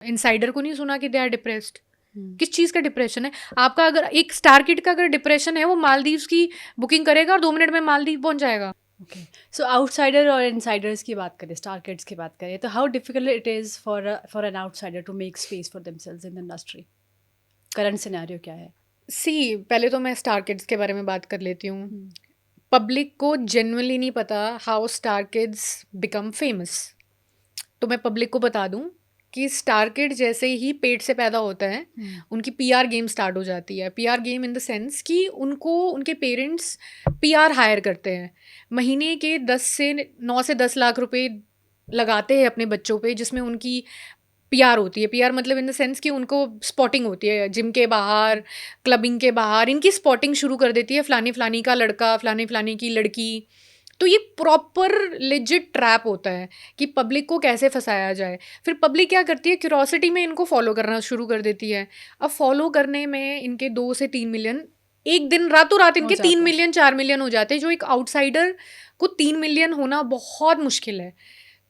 Insider को नहीं सुना कि दे आर डिप्रेस्ड? किस चीज़ का डिप्रेशन है आपका? अगर एक स्टार किड का अगर डिप्रेशन है, वो मालदीव्स की बुकिंग करेगा और 2 मिनट में मालदीव पहुंच जाएगा। ओके, सो आउटसाइडर और इनसाइडर्स की बात करें, स्टार किड्स की बात करें, तो how difficult it is for an outsider to make space for themselves in the industry? Current scenario क्या है? सी, पहले तो मैं स्टार किड्स के बारे में बात कर लेती हूँ। पब्लिक को जेन्युइनली नहीं पता how star kids become famous. तो मैं पब्लिक को बता दूं कि स्टार किड जैसे ही पेट से पैदा होता है, उनकी पीआर गेम स्टार्ट हो जाती है। PR game in the sense कि उनको उनके पेरेंट्स पीआर हायर करते हैं। महीने के 9 से 10 लाख रुपए लगाते हैं अपने बच्चों पे, जिसमें उनकी पीआर होती है। पीआर मतलब इन द सेंस कि उनको स्पॉटिंग होती है, जिम के बाहर, क्लबिंग के बाहर इनकी स्पॉटिंग शुरू कर देती है, फलानी फलानी का लड़का, फलानी फलानी की लड़की। तो ये प्रॉपर लेजिट ट्रैप होता है कि पब्लिक को कैसे फंसाया जाए। फिर पब्लिक क्या करती है, क्यूरोसिटी में इनको फॉलो करना शुरू कर देती है। अब फॉलो करने में इनके 2 से 3 मिलियन, एक दिन रातों रात इनके 3 मिलियन 4 मिलियन हो जाते हैं, जो एक आउटसाइडर को 3 मिलियन होना बहुत मुश्किल है।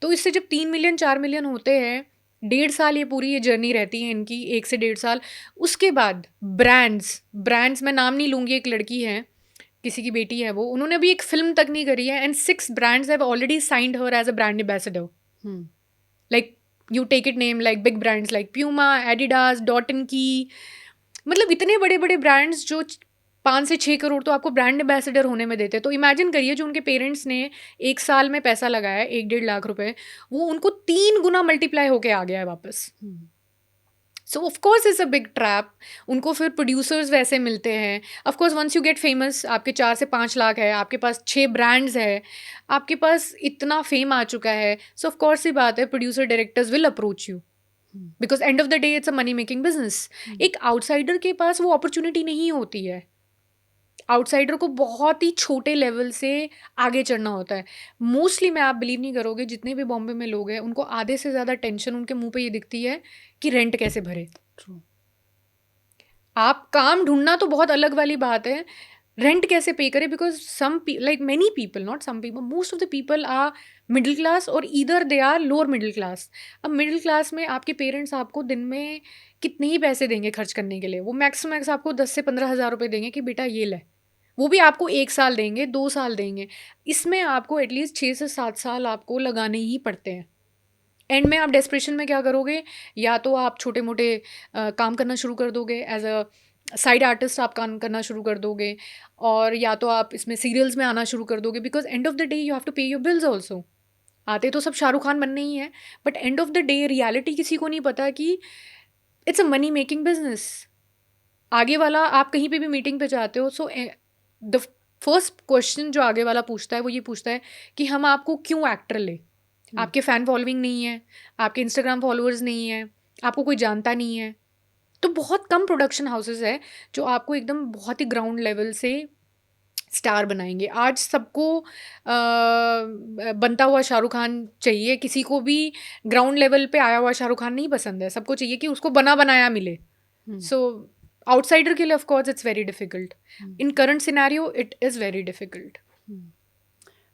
तो इससे जब 3 मिलियन 4 मिलियन होते हैं, 1.5 साल ये पूरी ये जर्नी रहती है इनकी, 1 से 1.5 साल। उसके बाद ब्रांड्स मैं नाम नहीं लूँगी, एक लड़की है, किसी की बेटी है वो, उन्होंने अभी एक फिल्म तक नहीं करी है, and 6 brands have already signed her as a brand ambassador. Like you take it name like big brands like Puma, Adidas, डॉटन की, मतलब इतने बड़े बड़े ब्रांड्स जो 5 से 6 करोड़ तो आपको ब्रांड एम्बेसडर होने में देते हैं। तो इमेजिन करिए, जो उनके पेरेंट्स ने 1 साल में पैसा लगाया 1-1.5 लाख रुपए, वो उनको 3 गुना मल्टीप्लाई होके आ गया है वापस। So of course is a big trap. उनको फिर प्रोड्यूसर्स वैसे मिलते हैं। Of course once you get famous, आपके 4 से 5 लाख है, आपके पास 6 ब्रांड्स है, आपके पास इतना फेम आ चुका है, सो ऑफ कोर्स ही बात है, producer directors will approach you, because end of the day it's a money making business. एक आउटसाइडर के पास वो अपॉर्चुनिटी नहीं होती है। आउटसाइडर को बहुत ही छोटे लेवल से आगे चढ़ना होता है। मोस्टली मैं, आप बिलीव नहीं करोगे, जितने भी बॉम्बे में लोग हैं, उनको आधे से ज़्यादा टेंशन उनके मुंह पे ये दिखती है कि रेंट कैसे भरे। ट्रू। आप काम ढूंढना तो बहुत अलग वाली बात है, रेंट कैसे पे करें, because some like many people, not some people, most of the people are middle class और either they are lower middle class. अब मिडिल क्लास में आपके पेरेंट्स आपको दिन में कितने ही पैसे देंगे खर्च करने के लिए? वो मैक्स टू मैक्स आपको 10 से 15 हज़ार रुपये देंगे कि बेटा ये ले। वो भी आपको 1 साल देंगे, 2 साल देंगे। इसमें आपको एटलीस्ट 6 से 7 साल आपको लगाने ही पड़ते हैं। एंड में आप डेस्परेशन में क्या करोगे, या तो आप छोटे मोटे काम करना शुरू कर दोगे, एज अ साइड आर्टिस्ट आप काम करना शुरू कर दोगे, और या तो आप इसमें सीरियल्स में आना शुरू कर दोगे, because end of the day you have to pay your bills also. आते तो सब शाहरुख खान बनने ही है, but end of the day reality किसी को नहीं पता कि it's a money making business. आगे वाला, आप कहीं पे भी मीटिंग पे जाते हो, सो द फर्स्ट क्वेश्चन जो आगे वाला पूछता है वो ये पूछता है कि हम आपको क्यों एक्टर ले? आपके फ़ैन फॉलोइंग नहीं है, आपके इंस्टाग्राम फॉलोअर्स नहीं है, आपको कोई जानता नहीं है। तो बहुत कम प्रोडक्शन हाउसेस है जो आपको एकदम बहुत ही ग्राउंड लेवल से स्टार बनाएंगे। आज सबको बनता हुआ शाहरुख खान चाहिए, किसी को भी ग्राउंड लेवल पे आया हुआ शाहरुख खान नहीं पसंद है। सबको चाहिए कि उसको बना बनाया मिले। सो आउटसाइडर के लिए of course it's very difficult. In current scenario it is very difficult.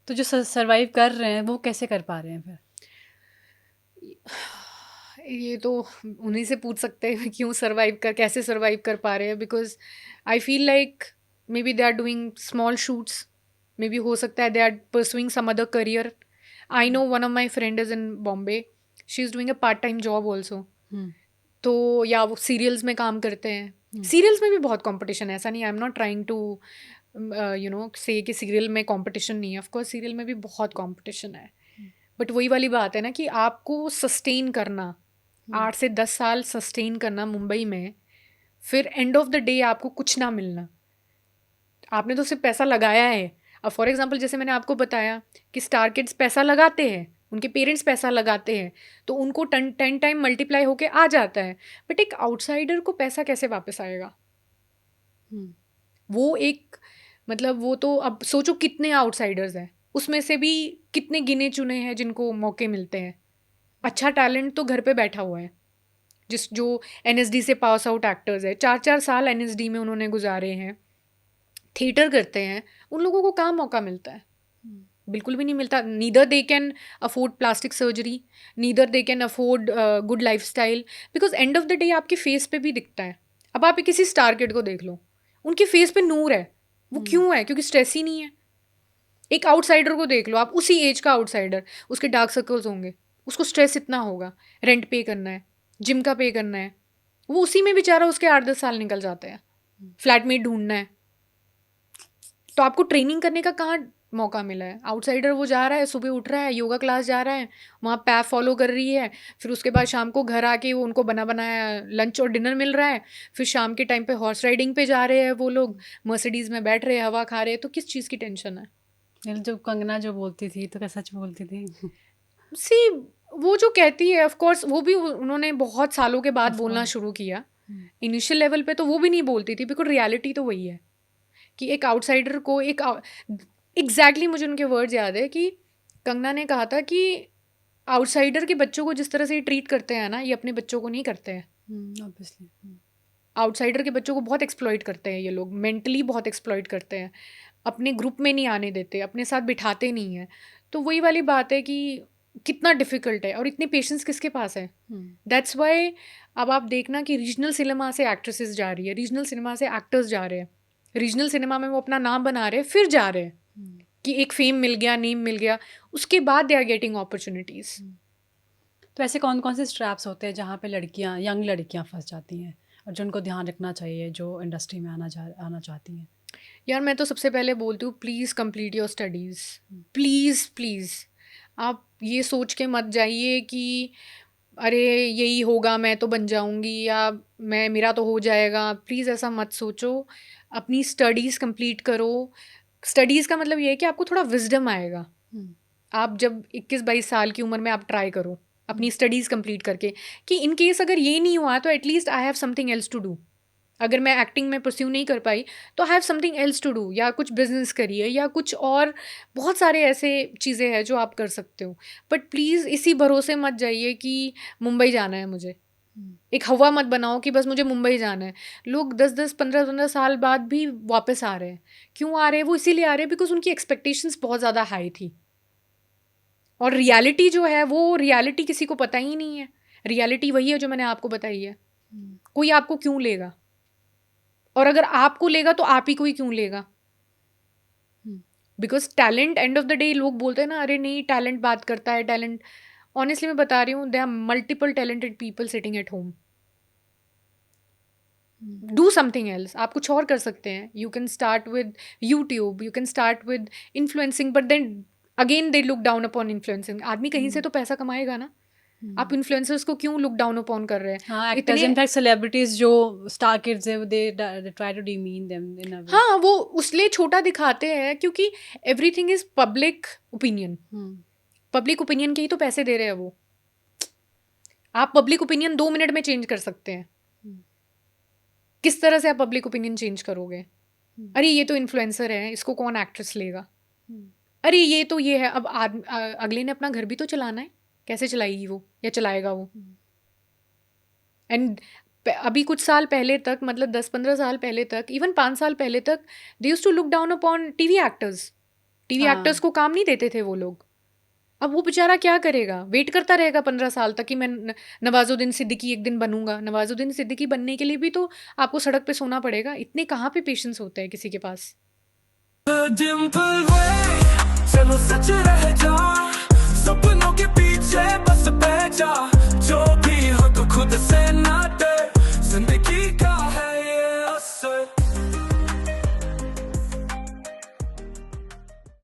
तो जो सर्वाइव कर रहे हैं वो कैसे कर पा रहे हैं फिर? ये तो उन्हीं से पूछ सकते हैं क्यों सर्वाइव कर, कैसे सर्वाइव कर पा रहे हैं। Because I feel like maybe they are doing small shoots, maybe हो सकता है they are pursuing some other career. I know one of my friend is in Bombay, she is doing a part time job also. तो या वो serials में काम करते हैं। सीरियल्स में भी बहुत कंपटीशन है, ऐसा नहीं, I am not trying to you know say कि सीरियल में कंपटीशन नहीं है। ऑफकोर्स सीरियल में भी बहुत कंपटीशन है, बट वही वाली बात है ना कि आपको सस्टेन करना, 8 से 10 साल सस्टेन करना मुंबई में, फिर एंड ऑफ द डे आपको कुछ ना मिलना। आपने तो सिर्फ पैसा लगाया है। अब फॉर एग्जांपल जैसे मैंने आपको बताया कि स्टार किड्स पैसा लगाते हैं, उनके पेरेंट्स पैसा लगाते हैं, तो उनको 10 टाइम मल्टीप्लाई होके आ जाता है। बट एक आउटसाइडर को पैसा कैसे वापस आएगा? वो एक, मतलब वो तो, अब सोचो कितने आउटसाइडर्स हैं, उसमें से भी कितने गिने चुने हैं जिनको मौके मिलते हैं। अच्छा टैलेंट तो घर पे बैठा हुआ है, जो एनएसडी से पास आउट एक्टर्स है, 4-4 साल एनएसडी में उन्होंने गुजारे हैं, थिएटर करते हैं, उन लोगों को कहाँ मौका मिलता है? बिल्कुल भी नहीं मिलता. Neither they can afford plastic surgery, neither they can afford good life style, because end of the day आपके फेस पे भी दिखता है. अब आप किसी स्टार किड को देख लो, उनके फेस पे नूर है. वो क्यों है? क्योंकि स्ट्रेस ही नहीं है. एक आउटसाइडर को देख लो आप, उसी एज का आउटसाइडर, उसके डार्क सर्कल्स होंगे, उसको स्ट्रेस इतना होगा, रेंट पे करना है, जिम का पे करना है, वो उसी में बेचारा उसके 8-10 साल निकल जाते हैं. फ्लैटमेट ढूंढना है. तो आपको ट्रेनिंग करने का कहाँ मौका मिला है? आउटसाइडर वो जा रहा है, सुबह उठ रहा है, योगा क्लास जा रहा है, वहाँ पैप फॉलो कर रही है, फिर उसके बाद शाम को घर आके वो उनको बना बनाया लंच और डिनर मिल रहा है, फिर शाम के टाइम पे हॉर्स राइडिंग पे जा रहे हैं वो लोग, मर्सिडीज़ में बैठ रहे हैं, हवा खा रहे हैं. तो किस चीज़ की टेंशन है? जो कंगना जो बोलती थी तो क्या सच बोलती थी? सी, वो जो कहती है, ऑफ कोर्स वो भी उन्होंने बहुत सालों के बाद बोलना शुरू किया. इनिशियल लेवल पे तो वो भी नहीं बोलती थी, बिकॉज रियलिटी तो वही है कि एक आउटसाइडर को एक एग्जैक्टली मुझे उनके वर्ड्स याद है कि कंगना ने कहा था कि आउटसाइडर के बच्चों को जिस तरह से ये ट्रीट करते हैं ना, ये अपने बच्चों को नहीं करते हैं. ऑब्वियसली आउटसाइडर के बच्चों को बहुत एक्सप्लॉइट करते हैं ये लोग, मेंटली बहुत एक्सप्लॉइट करते हैं, अपने ग्रुप में नहीं आने देते, अपने साथ बिठाते नहीं हैं. तो वही वाली बात है कि कितना डिफ़िकल्ट है और इतनी पेशेंस किसके पास है. दैट्स वाई अब आप देखना कि रीजनल सिनेमा से एक्ट्रेसेस जा रही है, रीजनल सिनेमा से एक्टर्स जा रहे हैं, रीजनल सिनेमा में वो अपना नाम बना रहे हैं, फिर जा रहे हैं कि एक फेम मिल गया, नेम मिल गया, उसके बाद दे आर गेटिंग अपॉर्चुनिटीज़. तो ऐसे कौन कौन से स्ट्रैप्स होते हैं जहाँ पे लड़कियाँ, यंग लड़कियाँ फंस जाती हैं और जो उनको ध्यान रखना चाहिए जो इंडस्ट्री में आना चाहती हैं? यार मैं तो सबसे पहले बोलती हूँ, please complete your studies. Please please आप ये सोच के मत जाइए कि अरे यही होगा, मैं तो बन जाऊंगी, या मेरा तो हो जाएगा. प्लीज़ ऐसा मत सोचो. अपनी स्टडीज़ कंप्लीट करो. स्टडीज़ का मतलब ये है कि आपको थोड़ा विजडम आएगा. आप जब 21-22 साल की उम्र में आप ट्राई करो अपनी स्टडीज़ कंप्लीट करके कि इन केस अगर ये नहीं हुआ तो at least I have something else to do. अगर मैं एक्टिंग में परस्यू नहीं कर पाई तो I have something else to do, या कुछ बिजनेस करिए, या कुछ और बहुत सारे ऐसे चीज़ें हैं जो आप कर सकते हो. बट प्लीज़ इसी भरोसे मत जाइए कि मुंबई जाना है मुझे. एक हवा मत बनाओ कि बस मुझे मुंबई जाना है. लोग 10-10, 15-15 साल बाद भी वापस आ रहे हैं. क्यों आ रहे हैं? वो इसीलिए आ रहे हैं बिकॉज उनकी एक्सपेक्टेशंस बहुत ज़्यादा हाई थी, और रियलिटी जो है वो रियलिटी किसी को पता ही नहीं है. रियलिटी वही है जो मैंने आपको बताई है. कोई आपको क्यों लेगा? और अगर आपको लेगा तो आप ही को ही क्यों लेगा? Because talent, and of the day लोग बोलते हैं ना, अरे नहीं टैलेंट बात करता है, टैलेंट. ऑनेस्टली मैं बता रही हूँ, there are multiple talented people sitting at home. Do something else. आप कुछ और कर सकते हैं. You can start with YouTube, you can start with influencing, but then again they look down upon influencing. आदमी कहीं से तो पैसा कमाएगा ना. आप इन्फ्लुएंसर्स को क्यों लुक डाउन अपॉन कर रहे हैं? हाँ, एक्टर्स इनफैक्ट सेलिब्रिटीज जो स्टार किड्स है they try to demean them in a way. हाँ, वो उसलिए छोटा दिखाते हैं क्योंकि everything is public opinion. Public opinion के ही तो पैसे दे रहे हैं वो. आप पब्लिक ओपिनियन 2 मिनट में चेंज कर सकते हैं. किस तरह से आप पब्लिक ओपिनियन चेंज करोगे? अरे ये तो इन्फ्लुएंसर है, इसको कौन एक्ट्रेस लेगा? अरे ये तो ये है. अब अगले ने अपना घर भी तो चलाना है. कैसे चलाएगी वो या चलाएगा वो? एंड अभी कुछ साल पहले तक, मतलब 10-15 साल पहले तक, इवन 5 साल पहले तक, they used to look down upon TV actors. TV actors को काम नहीं देते थे वो लोग. अब वो बेचारा क्या करेगा? वेट करता रहेगा 15 साल तक कि मैं नवाजुद्दीन सिद्दीकी एक दिन बनूंगा. नवाजुद्दीन सिद्दीकी बनने के लिए भी तो आपको सड़क पे सोना पड़ेगा. इतने कहाँ पे पेशेंस होता है किसी के पास? चलो सच रह जा, सपनों के पीछे बस बह जा.